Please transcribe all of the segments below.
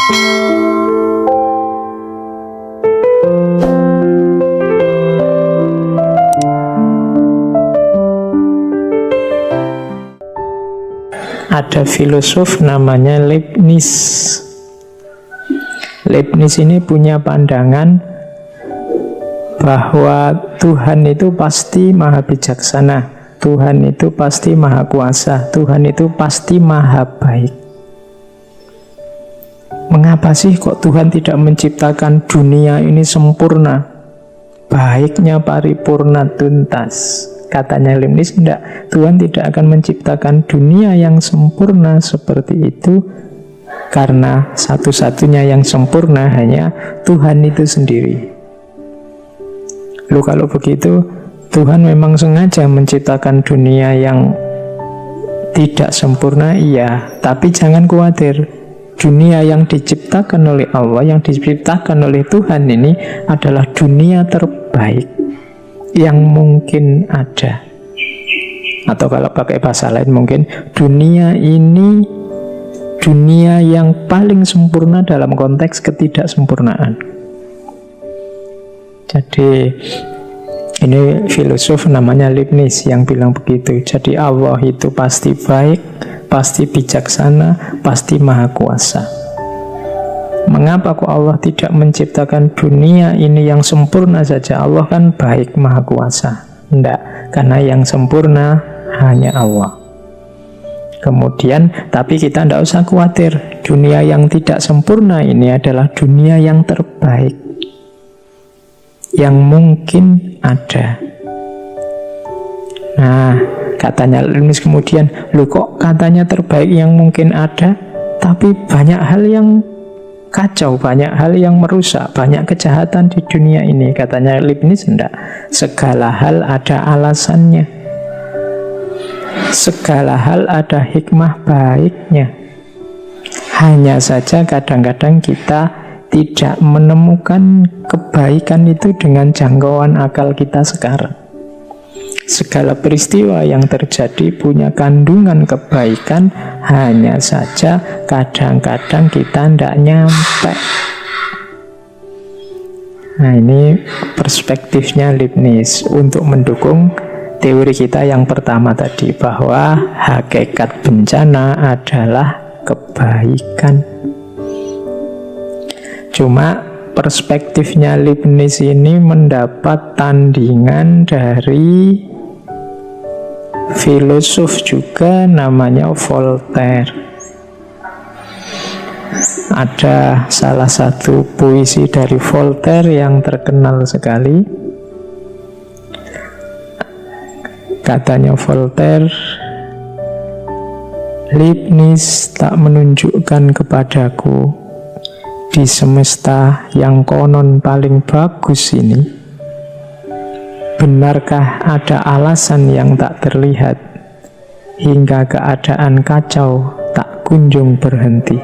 Ada filosof namanya Leibniz. Leibniz ini punya pandangan bahwa Tuhan itu pasti maha bijaksana, Tuhan itu pasti maha kuasa, Tuhan itu pasti maha baik. Mengapa sih kok Tuhan tidak menciptakan dunia ini sempurna, baiknya paripurna tuntas? Katanya Leibniz, tidak, Tuhan tidak akan menciptakan dunia yang sempurna seperti itu, karena satu-satunya yang sempurna hanya Tuhan itu sendiri. Loh, kalau begitu Tuhan memang sengaja menciptakan dunia yang tidak sempurna, iya, tapi jangan khawatir, dunia yang diciptakan oleh Allah, yang diciptakan oleh Tuhan ini adalah dunia terbaik yang mungkin ada. Atau kalau pakai bahasa lain mungkin dunia ini dunia yang paling sempurna dalam konteks ketidaksempurnaan. Jadi ini filosof namanya Leibniz yang bilang begitu. Jadi Allah itu pasti baik, pasti bijaksana, pasti maha kuasa. Mengapa kok Allah tidak menciptakan dunia ini yang sempurna saja? Allah kan baik, maha kuasa. Tidak, karena yang sempurna hanya Allah. Kemudian, tapi kita tidak usah khawatir, dunia yang tidak sempurna ini adalah dunia yang terbaik yang mungkin ada. Nah, katanya Leibniz kemudian, loh kok katanya terbaik yang mungkin ada, tapi banyak hal yang kacau, banyak hal yang merusak, banyak kejahatan di dunia ini. Katanya Leibniz, enggak, segala hal ada alasannya, segala hal ada hikmah baiknya. Hanya saja kadang-kadang kita tidak menemukan kebaikan itu dengan jangkauan akal kita sekarang. Segala peristiwa yang terjadi punya kandungan kebaikan, hanya saja kadang-kadang kita tidak nyampe. Nah, ini perspektifnya Leibniz untuk mendukung teori kita yang pertama tadi, bahwa hakikat bencana adalah kebaikan. Cuma perspektifnya Leibniz ini mendapat tandingan dari filosof juga namanya Voltaire. Ada salah satu puisi dari Voltaire yang terkenal sekali. Katanya Voltaire, Leibniz tak menunjukkan kepadaku di semesta yang konon paling bagus ini, benarkah ada alasan yang tak terlihat hingga keadaan kacau tak kunjung berhenti,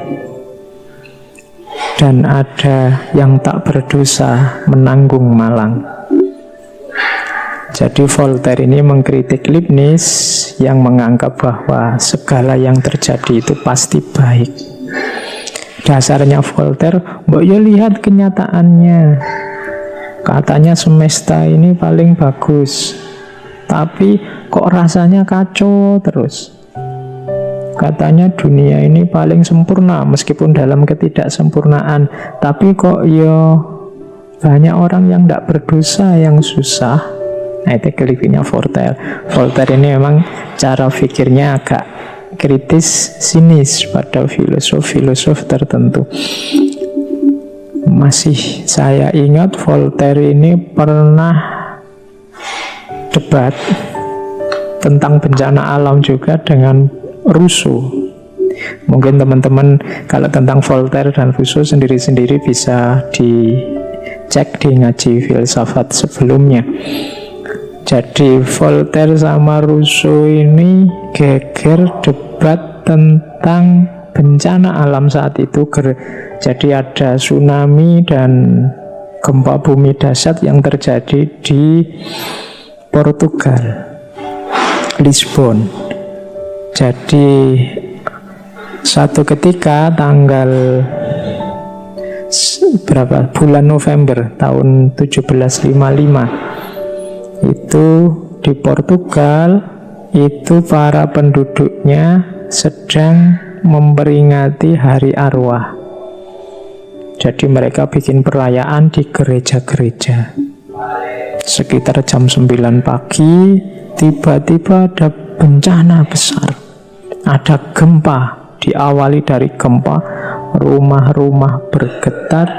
dan ada yang tak berdosa menanggung malang. Jadi Voltaire ini mengkritik Leibniz yang menganggap bahwa segala yang terjadi itu pasti baik. Dasarnya Voltaire, mbok ya lihat kenyataannya. Katanya semesta ini paling bagus, tapi kok rasanya kacau terus. Katanya dunia ini paling sempurna meskipun dalam ketidaksempurnaan, tapi kok ya banyak orang yang tidak berdosa, yang susah. Nah, itu kritiknya Voltaire. Voltaire ini memang cara pikirnya agak kritis, sinis pada filosof-filosof tertentu. Masih saya ingat Voltaire ini pernah debat tentang bencana alam juga dengan Rousseau. Mungkin teman-teman kalau tentang Voltaire dan Rousseau sendiri-sendiri bisa dicek di ngaji filsafat sebelumnya. Jadi Voltaire sama Rousseau ini geger debat tentang bencana alam saat itu. Jadi ada tsunami dan gempa bumi dahsyat yang terjadi di Portugal, Lisbon. Jadi satu ketika tanggal berapa bulan November tahun 1755 itu di Portugal, itu para penduduknya sedang memperingati hari arwah. Jadi mereka bikin perayaan di gereja-gereja. Sekitar jam 9 pagi tiba-tiba ada bencana besar, ada gempa. Diawali dari gempa, rumah-rumah bergetar,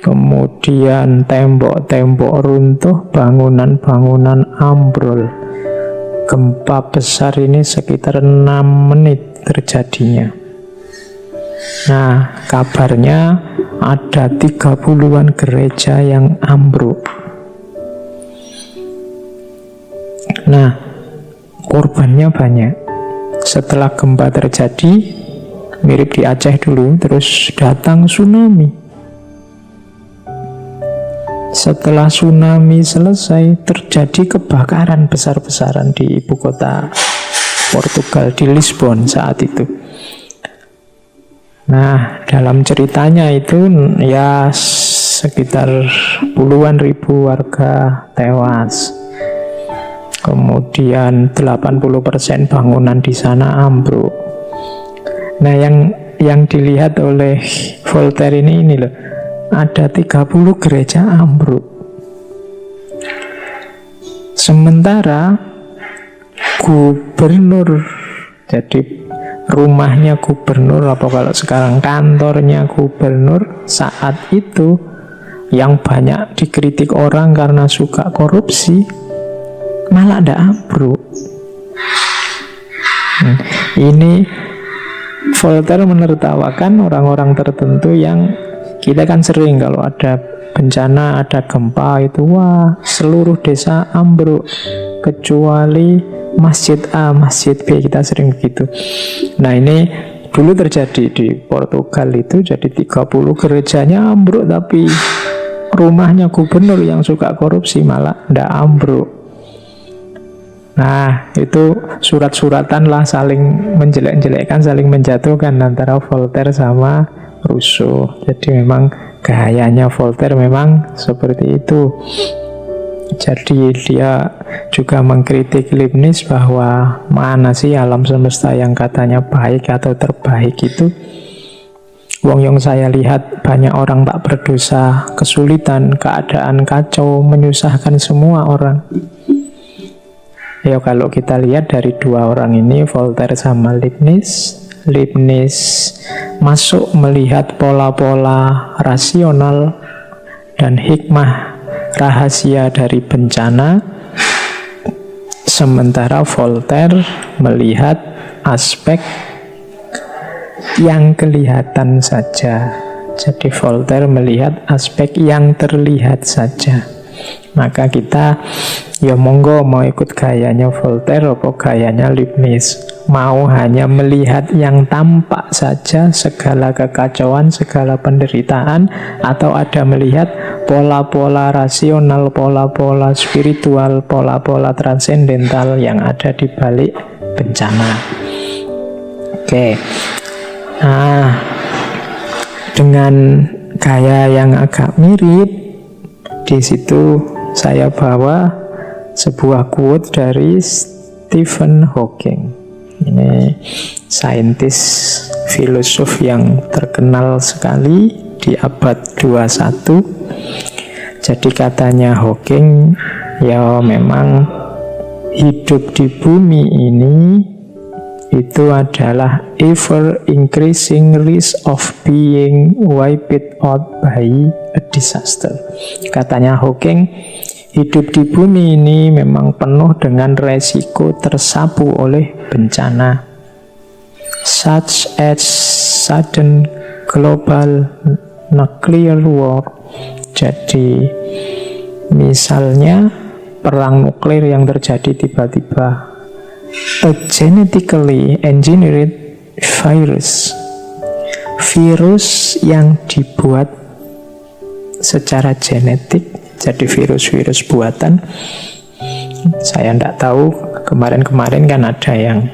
kemudian tembok-tembok runtuh, bangunan-bangunan ambrol. Gempa besar ini sekitar 6 menit terjadinya. Nah, kabarnya ada 30-an gereja yang ambruk. Nah, korbannya banyak. Setelah gempa terjadi, mirip di Aceh dulu, terus datang tsunami. Setelah tsunami selesai, terjadi kebakaran besar-besaran di ibu kota Portugal, di Lisbon saat itu. Nah, dalam ceritanya itu ya sekitar puluhan ribu warga tewas. Kemudian 80% bangunan di sana ambruk. Nah, yang dilihat oleh Voltaire ini loh, ada 30 gereja ambruk. Sementara gubernur, jadi rumahnya gubernur, apa kalau sekarang kantornya gubernur saat itu, yang banyak dikritik orang karena suka korupsi, malah tidak ambruk. Ini Voltaire menertawakan orang-orang tertentu yang kita kan sering kalau ada bencana, ada gempa itu, wah seluruh desa ambruk kecuali masjid A, masjid B, kita sering begitu. Nah, ini dulu terjadi di Portugal itu, jadi 30 gerejanya ambruk, tapi rumahnya gubernur yang suka korupsi malah tidak ambruk. Nah, itu surat-suratan lah, saling menjelek-jelekkan, saling menjatuhkan antara Voltaire sama Rousseau. Jadi memang gayanya Voltaire memang seperti itu. Jadi dia juga mengkritik Leibniz bahwa mana sih alam semesta yang katanya baik atau terbaik itu. Wong yang saya lihat banyak orang tak berdosa, kesulitan, keadaan kacau, menyusahkan semua orang. Ya, kalau kita lihat dari dua orang ini, Voltaire sama Leibniz, Leibniz masuk melihat pola-pola rasional dan hikmah rahasia dari bencana, sementara Voltaire melihat aspek yang kelihatan saja. Jadi Voltaire melihat aspek yang terlihat saja. Maka kita ya monggo mau ikut gayanya Voltaire apa gayanya Leibniz. Mau hanya melihat yang tampak saja, segala kekacauan, segala penderitaan, atau ada melihat pola-pola rasional, pola-pola spiritual, pola-pola transendental yang ada di balik bencana. Oke. Nah, dengan gaya yang agak mirip, di situ saya bawa sebuah quote dari Stephen Hawking. Ini saintis filosof yang terkenal sekali di abad 21. Jadi katanya Hawking, ya memang hidup di bumi ini itu adalah ever increasing risk of being wiped out by a disaster. Katanya Hawking, hidup di bumi ini memang penuh dengan resiko tersapu oleh bencana, such as sudden global nuclear war. Jadi misalnya perang nuklir yang terjadi tiba-tiba, a genetically engineered virus, virus yang dibuat secara genetik, jadi virus-virus buatan. Saya tidak tahu, kemarin-kemarin kan ada yang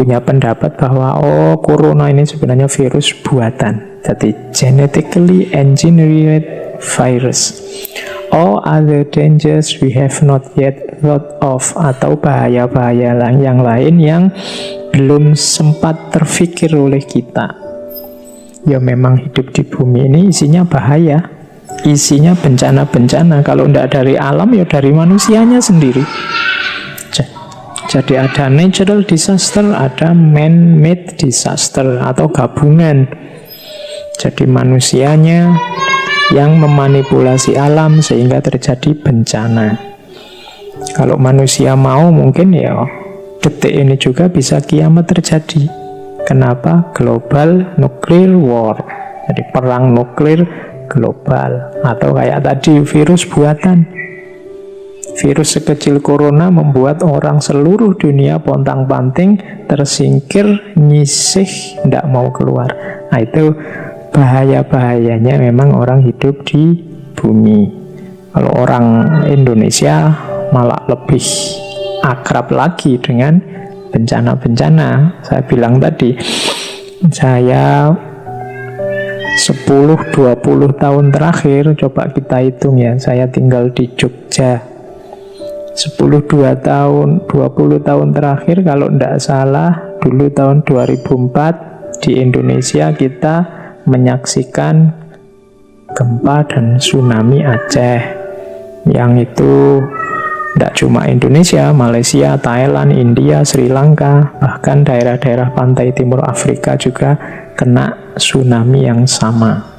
punya pendapat bahwa corona ini sebenarnya virus buatan. Jadi genetically engineered virus. All other dangers we have not yet thought of, atau bahaya-bahaya yang lain yang belum sempat terfikir oleh kita. Ya memang hidup di bumi ini isinya bahaya, isinya bencana-bencana. Kalau tidak dari alam ya dari manusianya sendiri. Jadi ada natural disaster, ada man-made disaster atau gabungan. Jadi manusianya yang memanipulasi alam sehingga terjadi bencana. Kalau manusia mau mungkin ya detik ini juga bisa kiamat terjadi. Kenapa? Global nuclear war. Jadi perang nuklir global. Atau kayak tadi virus buatan. Virus sekecil corona membuat orang seluruh dunia pontang-panting, tersingkir, nyisih, tidak mau keluar. Nah itu bahaya-bahayanya memang orang hidup di bumi. Kalau orang Indonesia malah lebih akrab lagi dengan bencana-bencana. Saya bilang tadi, saya 10-20 tahun terakhir, coba kita hitung ya, saya tinggal di Jogja. 20 tahun terakhir kalau tidak salah, dulu tahun 2004 di Indonesia kita menyaksikan gempa dan tsunami Aceh. Yang itu tidak cuma Indonesia, Malaysia, Thailand, India, Sri Lanka, bahkan daerah-daerah pantai timur Afrika juga kena tsunami yang sama.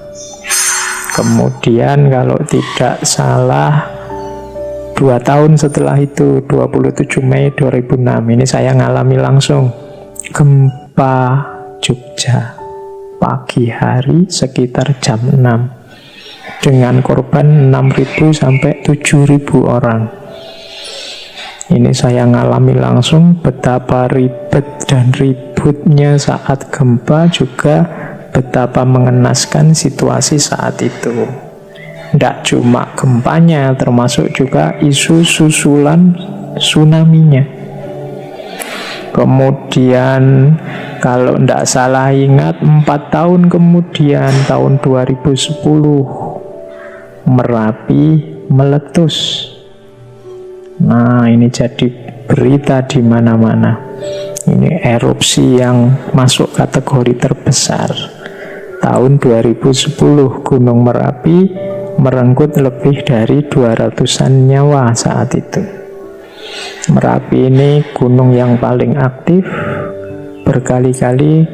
Kemudian kalau tidak salah 2 tahun setelah itu, 27 Mei 2006, ini saya ngalami langsung gempa Jogja pagi hari sekitar jam 6 dengan korban 6.000 sampai 7.000 orang. Ini saya ngalami langsung betapa ribet dan ributnya saat gempa, juga betapa mengenaskan situasi saat itu. Tidak cuma gempanya, termasuk juga isu susulan tsunami-nya. Kemudian kalau tidak salah ingat 4 tahun kemudian, tahun 2010, Merapi meletus. Nah ini jadi berita di mana-mana. Ini erupsi yang masuk kategori terbesar. Tahun 2010 Gunung Merapi merenggut lebih dari 200-an nyawa saat itu. Merapi ini gunung yang paling aktif, berkali-kali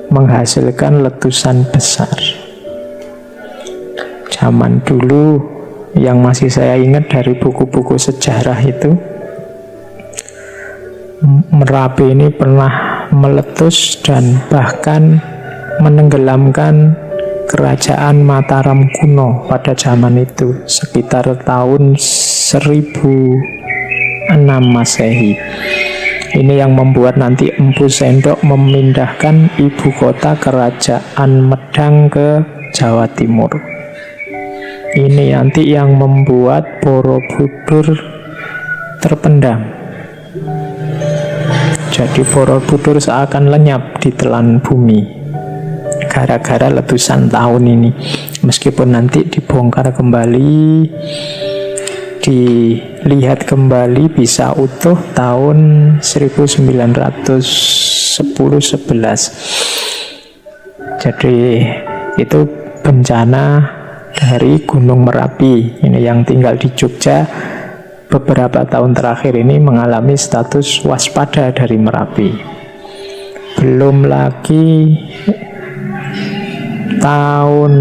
menghasilkan letusan besar. Zaman dulu yang masih saya ingat dari buku-buku sejarah itu, Merapi ini pernah meletus dan bahkan menenggelamkan Kerajaan Mataram kuno pada zaman itu, sekitar tahun 1006 Masehi. Ini yang membuat nanti Empu Sendok memindahkan ibu kota Kerajaan Medang ke Jawa Timur. Ini nanti yang membuat Borobudur terpendam. Jadi Borobudur seakan lenyap di telan bumi gara-gara letusan tahun ini. Meskipun nanti dibongkar kembali, dilihat kembali bisa utuh tahun 1910-11. Jadi itu bencana dari Gunung Merapi. Ini yang tinggal di Jogja beberapa tahun terakhir ini mengalami status waspada dari Merapi. Belum lagi tahun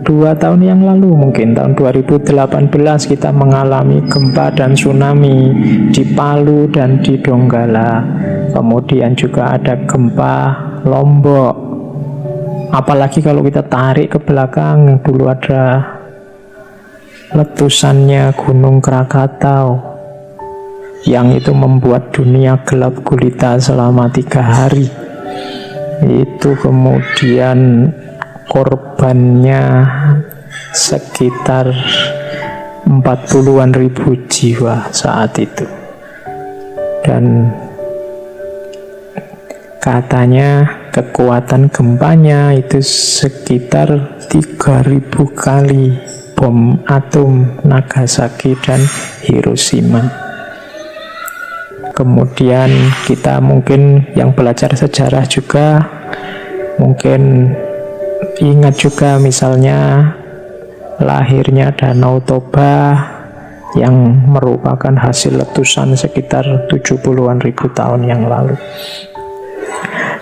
2 tahun yang lalu, mungkin tahun 2018 kita mengalami gempa dan tsunami di Palu dan di Donggala. Kemudian juga ada gempa Lombok. Apalagi kalau kita tarik ke belakang, dulu ada letusannya Gunung Krakatau yang itu membuat dunia gelap gulita selama 3 hari. Itu kemudian korbannya sekitar 40-an ribu jiwa saat itu. Dan Katanya kekuatan gempanya itu sekitar 3000 kali bom atom Nagasaki dan Hiroshima. Kemudian kita mungkin yang belajar sejarah juga mungkin ingat juga misalnya lahirnya Danau Toba yang merupakan hasil letusan sekitar 70-an ribu tahun yang lalu.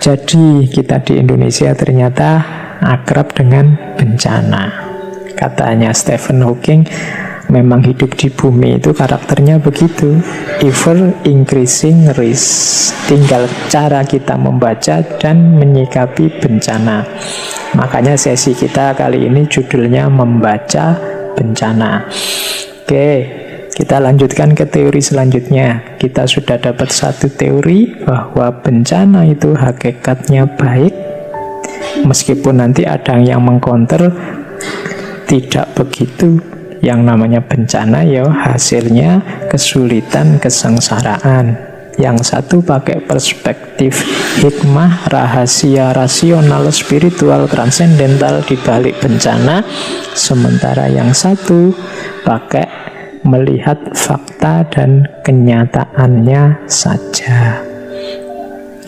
Jadi kita di Indonesia ternyata akrab dengan bencana. Katanya Stephen Hawking, memang hidup di bumi itu karakternya begitu, ever increasing risk. Tinggal cara kita membaca dan menyikapi bencana. Makanya sesi kita kali ini judulnya membaca bencana. Oke, kita lanjutkan ke teori selanjutnya. Kita sudah dapat satu teori bahwa bencana itu hakikatnya baik, meskipun nanti ada yang mengcounter tidak begitu. Yang namanya bencana ya hasilnya kesulitan, kesengsaraan. Yang satu pakai perspektif hikmah, rahasia, rasional, spiritual, transendental di balik bencana, sementara yang satu pakai melihat fakta dan kenyataannya saja.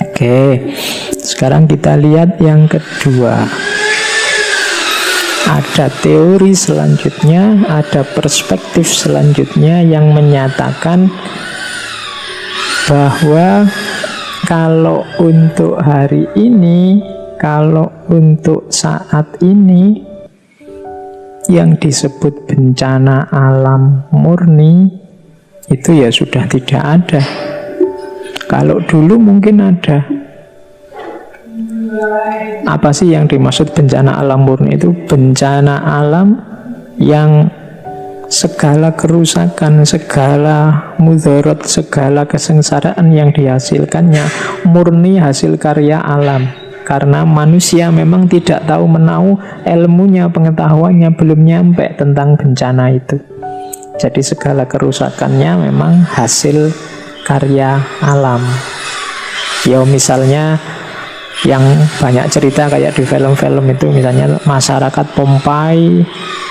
Oke, sekarang kita lihat yang kedua. Ada teori selanjutnya, ada perspektif selanjutnya yang menyatakan bahwa kalau untuk hari ini, kalau untuk saat ini, yang disebut bencana alam murni itu ya sudah tidak ada. Kalau dulu mungkin ada. Apa sih yang dimaksud bencana alam murni itu? Bencana alam yang segala kerusakan, segala mudarat, segala kesengsaraan yang dihasilkannya murni hasil karya alam. Karena manusia memang tidak tahu menau, ilmunya, pengetahuannya belum nyampe tentang bencana itu. Jadi segala kerusakannya memang hasil karya alam. Ya misalnya yang banyak cerita kayak di film-film itu, misalnya masyarakat Pompeii,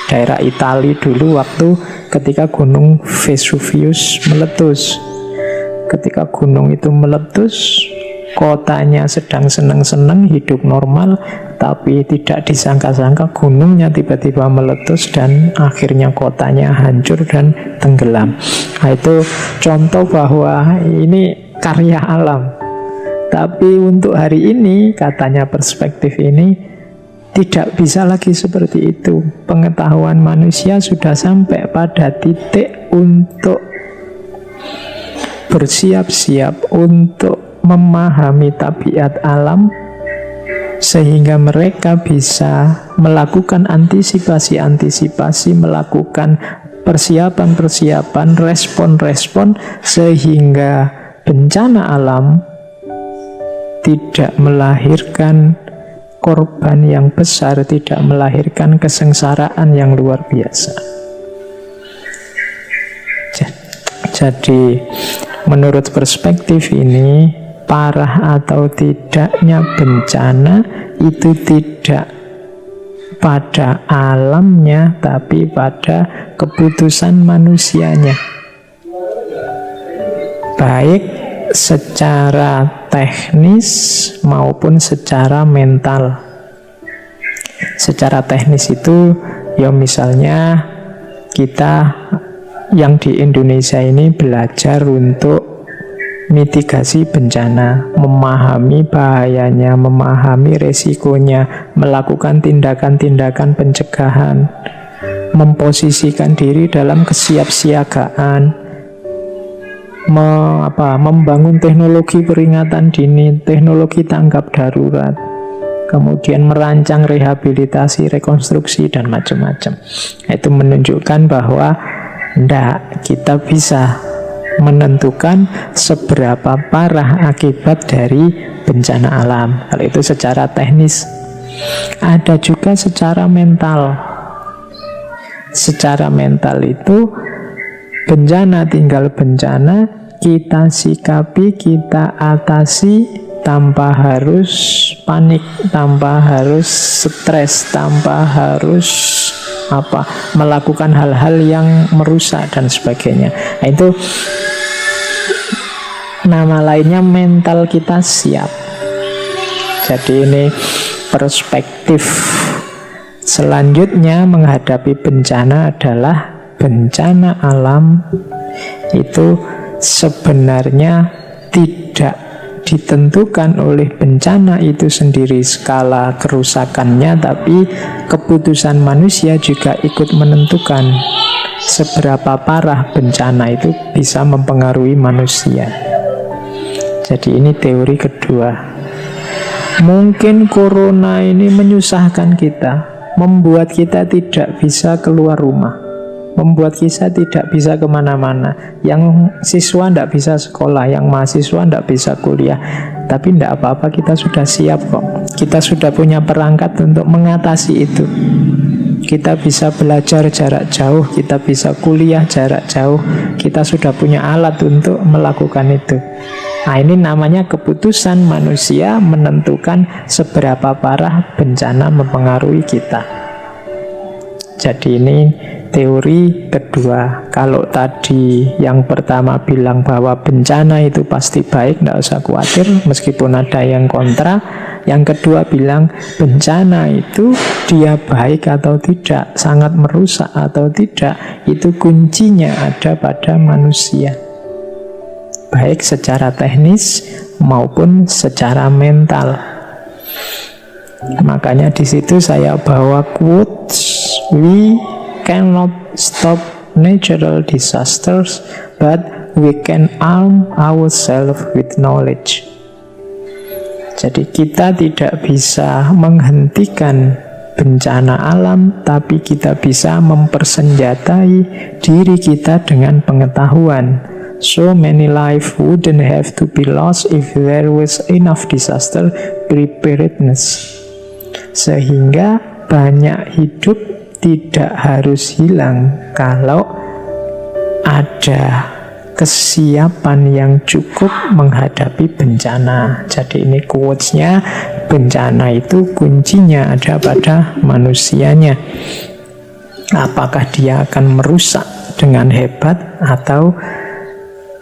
daerah Italia dulu waktu ketika gunung Vesuvius meletus. Ketika gunung itu meletus, kotanya sedang senang-senang hidup normal, tapi tidak disangka-sangka gunungnya tiba-tiba meletus dan akhirnya kotanya hancur dan tenggelam. Nah, itu contoh bahwa ini karya alam. Tapi untuk hari ini, katanya perspektif ini, tidak bisa lagi seperti itu. Pengetahuan manusia sudah sampai pada titik untuk bersiap-siap untuk memahami tabiat alam, sehingga mereka bisa melakukan antisipasi-antisipasi, melakukan persiapan-persiapan, respon-respon, sehingga bencana alam tidak melahirkan korban yang besar, tidak melahirkan kesengsaraan yang luar biasa. Jadi, menurut perspektif ini, parah atau tidaknya bencana itu tidak pada alamnya, tapi pada keputusan manusianya. Baik secara teknis maupun secara mental. Secara teknis itu ya misalnya kita yang di Indonesia ini belajar untuk mitigasi bencana, memahami bahayanya, memahami resikonya, melakukan tindakan-tindakan pencegahan, memposisikan diri dalam kesiapsiagaan, membangun teknologi peringatan dini, teknologi tanggap darurat, kemudian merancang rehabilitasi, rekonstruksi, dan macam-macam. Itu menunjukkan bahwa kita bisa menentukan seberapa parah akibat dari bencana alam. Kalau itu secara teknis. Ada juga secara mental. Secara mental itu bencana tinggal bencana, kita sikapi, kita atasi tanpa harus panik, tanpa harus stres, tanpa harus melakukan hal-hal yang merusak dan sebagainya. Nah, itu nama lainnya mental kita siap. Jadi ini perspektif selanjutnya menghadapi bencana adalah bencana alam itu sebenarnya tidak ditentukan oleh bencana itu sendiri skala kerusakannya, tapi keputusan manusia juga ikut menentukan seberapa parah bencana itu bisa mempengaruhi manusia. Jadi ini teori kedua. Mungkin corona ini menyusahkan kita, membuat kita tidak bisa keluar rumah, membuat kita tidak bisa kemana-mana. Yang siswa tidak bisa sekolah, yang mahasiswa tidak bisa kuliah. Tapi tidak apa-apa, kita sudah siap kok. Kita sudah punya perangkat untuk mengatasi itu. Kita bisa belajar jarak jauh, kita bisa kuliah jarak jauh. Kita sudah punya alat untuk melakukan itu. Nah, ini namanya keputusan manusia menentukan seberapa parah bencana mempengaruhi kita. Jadi ini teori kedua. Kalau tadi yang pertama bilang bahwa bencana itu pasti baik, tidak usah khawatir meskipun ada yang kontra. Yang kedua bilang bencana itu dia baik atau tidak, sangat merusak atau tidak, itu kuncinya ada pada manusia, baik secara teknis maupun secara mental. Makanya di situ saya bawa quotes, we cannot stop natural disasters, but we can arm ourselves with knowledge. Jadi kita tidak bisa menghentikan bencana alam, tapi kita bisa mempersenjatai diri kita dengan pengetahuan. So many lives wouldn't have to be lost if there was enough disaster preparedness. Sehingga banyak hidup tidak harus hilang kalau ada kesiapan yang cukup menghadapi bencana. Jadi ini quotes-nya, bencana itu kuncinya ada pada manusianya. Apakah dia akan merusak dengan hebat atau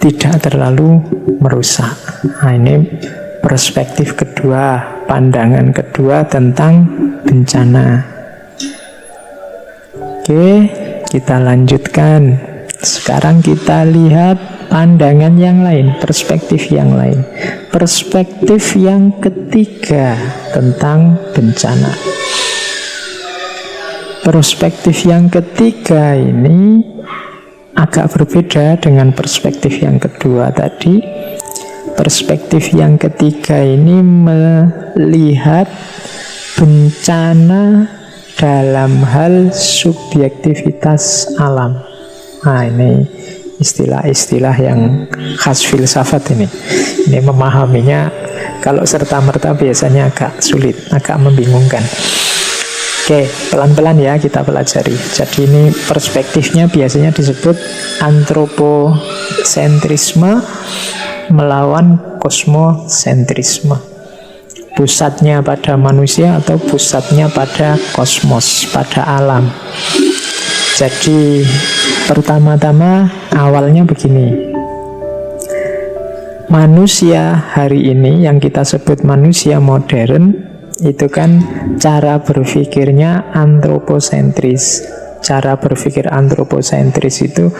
tidak terlalu merusak. Nah, ini perspektif kedua, pandangan kedua tentang bencana. Oke, kita lanjutkan. Sekarang kita lihat pandangan yang lain, perspektif yang lain. Perspektif yang ketiga tentang bencana. Perspektif yang ketiga ini agak berbeda dengan perspektif yang kedua tadi. Perspektif yang ketiga ini melihat bencana dalam hal subjektivitas alam. Nah, ini istilah-istilah yang khas filsafat ini. Ini memahaminya kalau serta-merta biasanya agak sulit, agak membingungkan. Oke, pelan-pelan ya kita pelajari. Jadi ini perspektifnya biasanya disebut antroposentrisme melawan kosmosentrisme. Pusatnya pada manusia atau pusatnya pada kosmos, pada alam. Jadi pertama-tama awalnya begini. Manusia hari ini yang kita sebut manusia modern itu kan cara berpikirnya antroposentris. Cara berpikir antroposentris itu,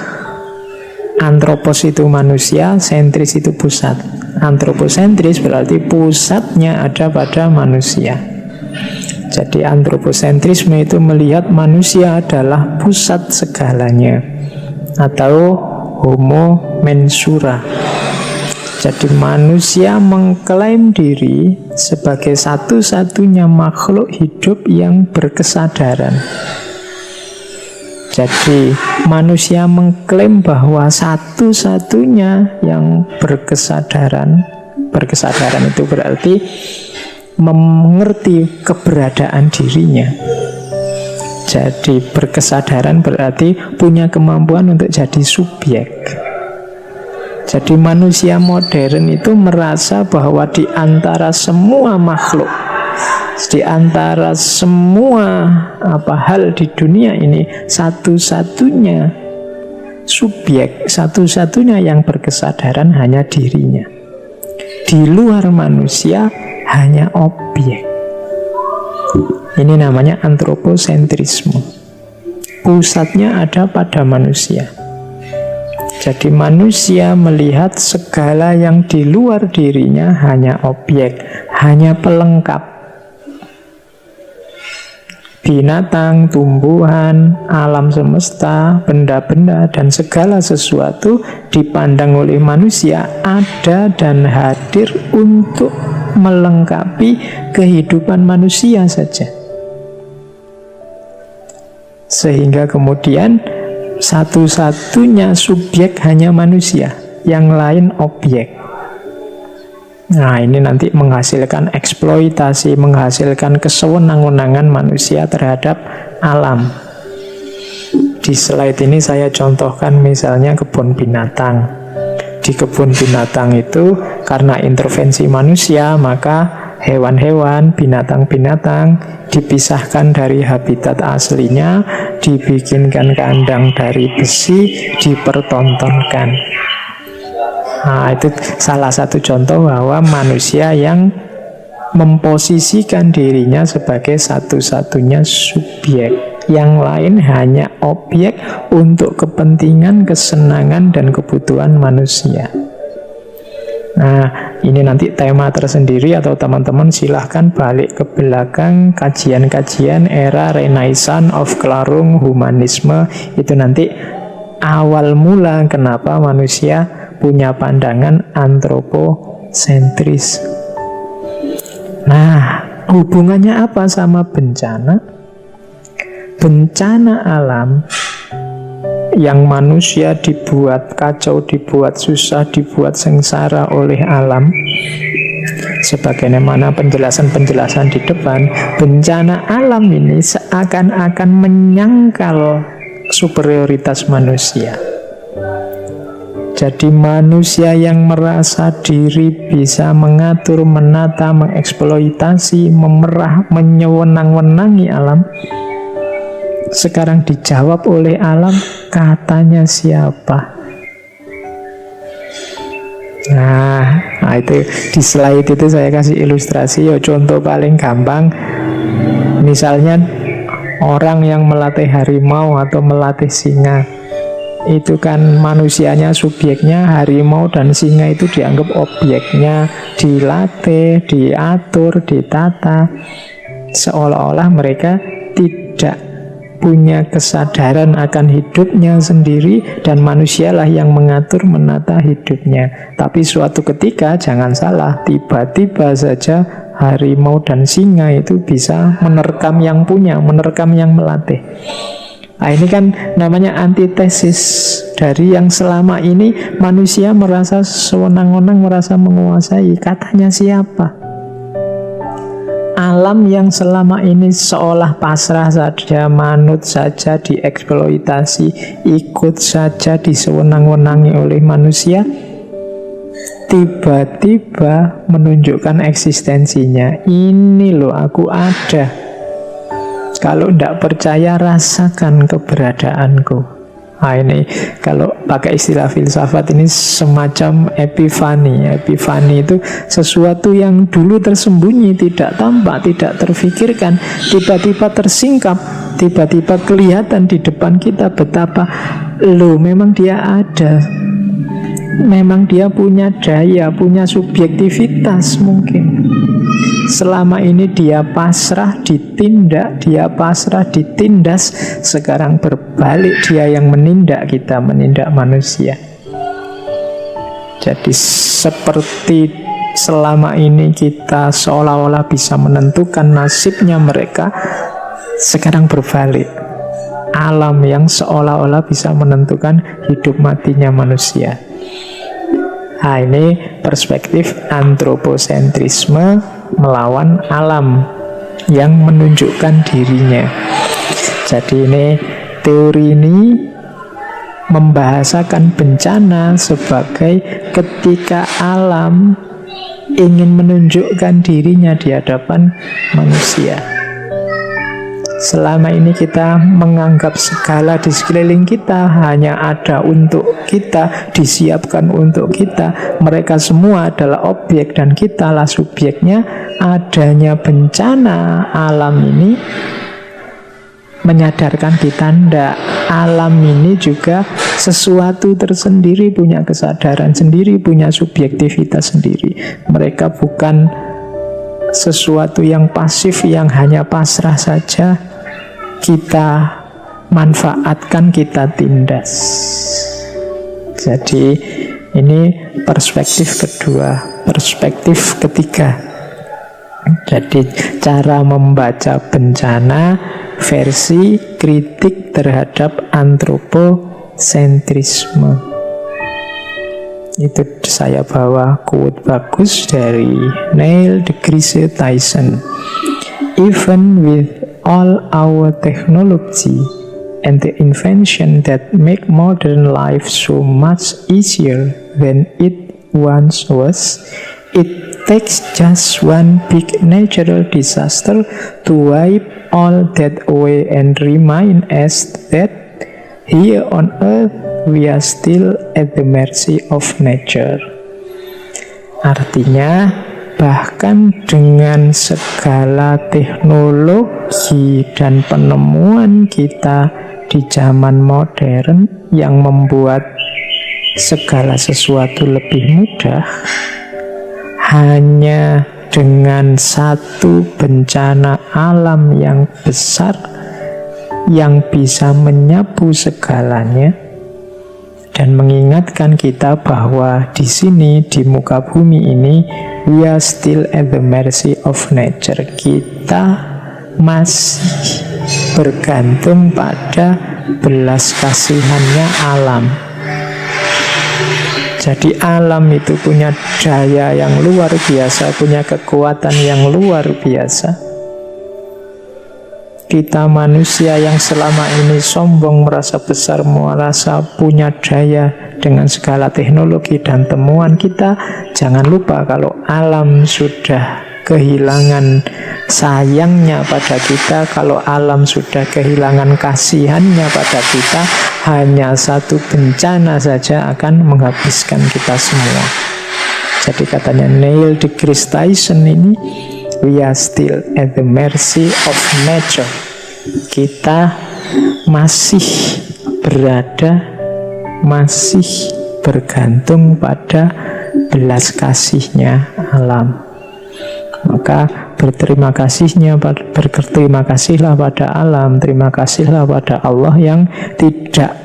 antropos itu manusia, sentris itu pusat. Antroposentris berarti pusatnya ada pada manusia. Jadi antroposentrisme itu melihat manusia adalah pusat segalanya, atau homo mensura. Jadi manusia mengklaim diri sebagai satu-satunya makhluk hidup yang berkesadaran. Jadi manusia mengklaim bahwa satu-satunya yang berkesadaran. Berkesadaran itu berarti mengerti keberadaan dirinya. Jadi berkesadaran berarti punya kemampuan untuk jadi subjek. Jadi manusia modern itu merasa bahwa di antara semua makhluk, di antara semua hal di dunia ini, satu-satunya subjek, satu-satunya yang berkesadaran hanya dirinya. Di luar manusia hanya objek. Ini namanya antroposentrisme. Pusatnya ada pada manusia. Jadi manusia melihat segala yang di luar dirinya hanya objek, hanya pelengkap. Binatang, tumbuhan, alam semesta, benda-benda, dan segala sesuatu dipandang oleh manusia ada dan hadir untuk melengkapi kehidupan manusia saja. Sehingga kemudian satu-satunya subjek hanya manusia, yang lain objek. Nah, ini nanti menghasilkan eksploitasi, menghasilkan kesewenang-wenangan manusia terhadap alam. Di slide ini saya contohkan misalnya kebun binatang. Di kebun binatang itu karena intervensi manusia, maka hewan-hewan, binatang-binatang dipisahkan dari habitat aslinya, dibikinkan kandang dari besi, dipertontonkan. Nah, itu salah satu contoh bahwa manusia yang memposisikan dirinya sebagai satu-satunya subjek, yang lain hanya objek untuk kepentingan, kesenangan, dan kebutuhan manusia. Nah, ini nanti tema tersendiri, atau teman-teman silahkan balik ke belakang kajian-kajian era Renaissance of Klarung Humanisme. Itu nanti awal mula kenapa manusia punya pandangan antroposentris. Nah, hubungannya apa sama bencana? Bencana alam yang manusia dibuat kacau, dibuat susah, dibuat sengsara oleh alam, sebagaimana penjelasan-penjelasan di depan, bencana alam ini seakan-akan menyangkal superioritas manusia. Jadi manusia yang merasa diri bisa mengatur, menata, mengeksploitasi, memerah, menyewenang-wenangi alam, sekarang dijawab oleh alam, katanya siapa? Nah, itu di slide itu saya kasih ilustrasi. Contoh paling gampang, misalnya orang yang melatih harimau atau melatih singa, itu kan manusianya subjeknya, harimau dan singa itu dianggap objeknya, dilatih, diatur, ditata, seolah-olah mereka tidak punya kesadaran akan hidupnya sendiri, dan manusialah yang mengatur, menata hidupnya. Tapi suatu ketika, jangan salah, tiba-tiba saja harimau dan singa itu bisa menerkam yang punya, menerkam yang melatih. Nah, ini kan namanya antitesis dari yang selama ini manusia merasa sewenang-wenang, merasa menguasai. Katanya siapa? Alam yang selama ini seolah pasrah saja, manut saja, dieksploitasi, ikut saja, disewenang-wenangi oleh manusia, tiba-tiba menunjukkan eksistensinya. Ini loh, aku ada. Kalau tidak percaya, rasakan keberadaanku. Nah, ini kalau pakai istilah filsafat ini semacam epifani. Epifani itu sesuatu yang dulu tersembunyi, tidak tampak, tidak terfikirkan, tiba-tiba tersingkap, tiba-tiba kelihatan di depan kita betapa loh, memang dia ada. Memang dia punya daya, punya subjektivitas mungkin. Selama ini dia pasrah ditindak, dia pasrah ditindas. Sekarang berbalik, dia yang menindak kita, menindak manusia. Jadi seperti selama ini kita seolah-olah bisa menentukan nasibnya mereka, sekarang berbalik. Alam yang seolah-olah bisa menentukan hidup matinya manusia. Nah, ini perspektif antroposentrisme melawan alam yang menunjukkan dirinya. Jadi ini teori ini membahasakan bencana sebagai ketika alam ingin menunjukkan dirinya di hadapan manusia. Selama ini kita menganggap segala di sekeliling kita hanya ada untuk kita, disiapkan untuk kita. Mereka semua adalah objek dan kitalah subjeknya. Adanya bencana alam ini menyadarkan kita, ndak, alam ini juga sesuatu tersendiri, punya kesadaran sendiri, punya subjektivitas sendiri. Mereka bukan sesuatu yang pasif, yang hanya pasrah saja kita manfaatkan, kita tindas. Jadi ini perspektif kedua. Perspektif ketiga, jadi cara membaca bencana versi kritik terhadap antroposentrisme. Itu saya bawa quote bagus dari Neil deGrasse Tyson. Even with all our technology and the invention that make modern life so much easier than it once was, it takes just one big natural disaster to wipe all that away and remind us that here on earth we are still at the mercy of nature. Artinya, bahkan dengan segala teknologi dan penemuan kita di zaman modern yang membuat segala sesuatu lebih mudah, hanya dengan satu bencana alam yang besar yang bisa menyapu segalanya dan mengingatkan kita bahwa di sini, di muka bumi ini, we are still at the mercy of nature. Kita masih bergantung pada belas kasihannya alam. Jadi alam itu punya daya yang luar biasa, punya kekuatan yang luar biasa. Kita manusia yang selama ini sombong, merasa besar, merasa punya daya dengan segala teknologi dan temuan kita, jangan lupa kalau alam sudah kehilangan sayangnya pada kita, kalau alam sudah kehilangan kasihannya pada kita, hanya satu bencana saja akan menghabiskan kita semua. Jadi katanya Neil deGrasse Tyson ini, we are still at the mercy of nature. Kita masih berada, masih bergantung pada belas kasihnya alam. Maka berterima kasihlah pada alam, terima kasihlah pada Allah yang tidak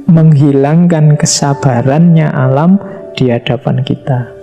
menghilangkan kesabarannya alam di hadapan kita.